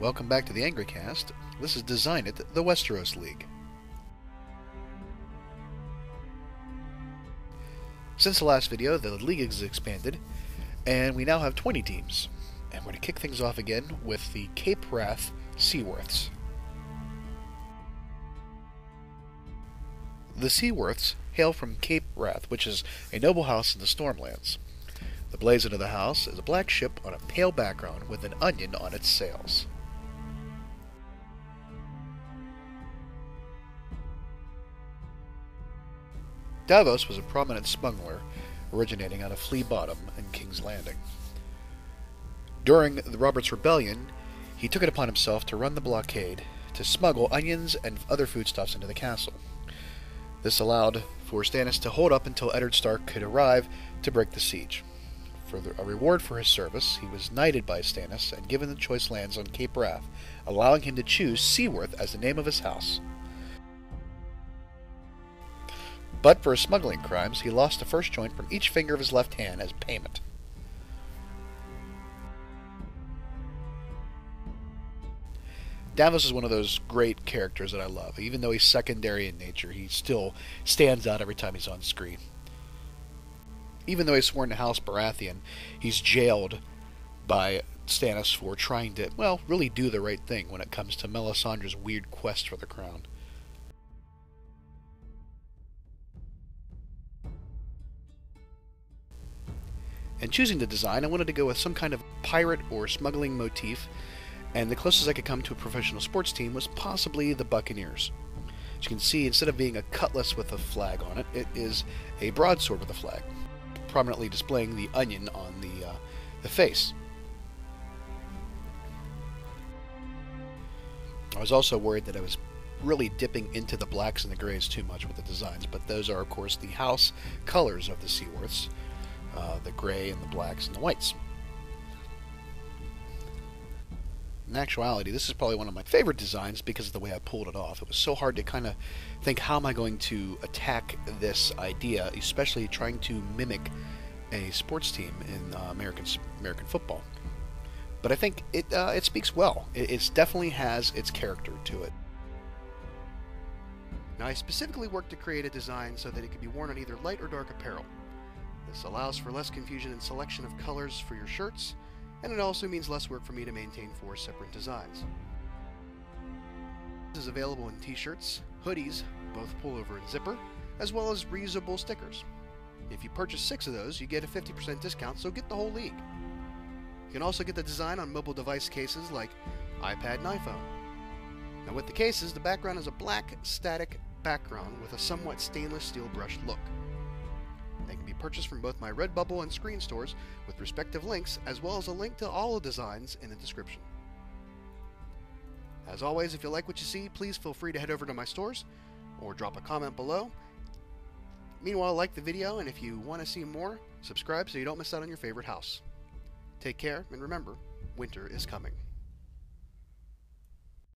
Welcome back to the AngryCast. This is Design It, the Westeros League. Since the last video, the league has expanded, and we now have 20 teams. And we're going to kick things off again with the Cape Wrath Seaworths. The Seaworths hail from Cape Wrath, which is a noble house in the Stormlands. The blazon of the house is a black ship on a pale background with an onion on its sails. Davos was a prominent smuggler originating out of Flea Bottom and King's Landing. During the Robert's Rebellion, he took it upon himself to run the blockade to smuggle onions and other foodstuffs into the castle. This allowed for Stannis to hold up until Eddard Stark could arrive to break the siege. For a reward for his service, he was knighted by Stannis and given the choice lands on Cape Wrath, allowing him to choose Seaworth as the name of his house. But for his smuggling crimes, he lost the first joint from each finger of his left hand as payment. Davos is one of those great characters that I love. Even though he's secondary in nature, he still stands out every time he's on screen. Even though he's sworn to House Baratheon, he's jailed by Stannis for trying to, well, really do the right thing when it comes to Melisandre's weird quest for the crown. And choosing the design, I wanted to go with some kind of pirate or smuggling motif, and the closest I could come to a professional sports team was possibly the Buccaneers. As you can see, instead of being a cutlass with a flag on it, it is a broadsword with a flag, prominently displaying the onion on the face. I was also worried that I was really dipping into the blacks and the grays too much with the designs, but those are, of course, the house colors of the Seaworths. The gray and the blacks and the whites. In actuality, this is probably one of my favorite designs because of the way I pulled it off. It was so hard to kind of think, how am I going to attack this idea, especially trying to mimic a sports team in American football. But I think it speaks well. It definitely has its character to it. Now, I specifically worked to create a design so that it could be worn on either light or dark apparel. This allows for less confusion in selection of colors for your shirts, and it also means less work for me to maintain 4 separate designs. This is available in t-shirts, hoodies, both pullover and zipper, as well as reusable stickers. If you purchase 6 of those, you get a 50% discount, so get the whole league. You can also get the design on mobile device cases like iPad and iPhone. Now with the cases, the background is a black static background with a somewhat stainless steel brushed look. They can be purchased from both my Redbubble and Skreened stores with respective links, as well as a link to all the designs in the description. As always, if you like what you see, please feel free to head over to my stores or drop a comment below. Meanwhile, like the video, and if you want to see more, subscribe so you don't miss out on your favorite house. Take care, and remember, winter is coming.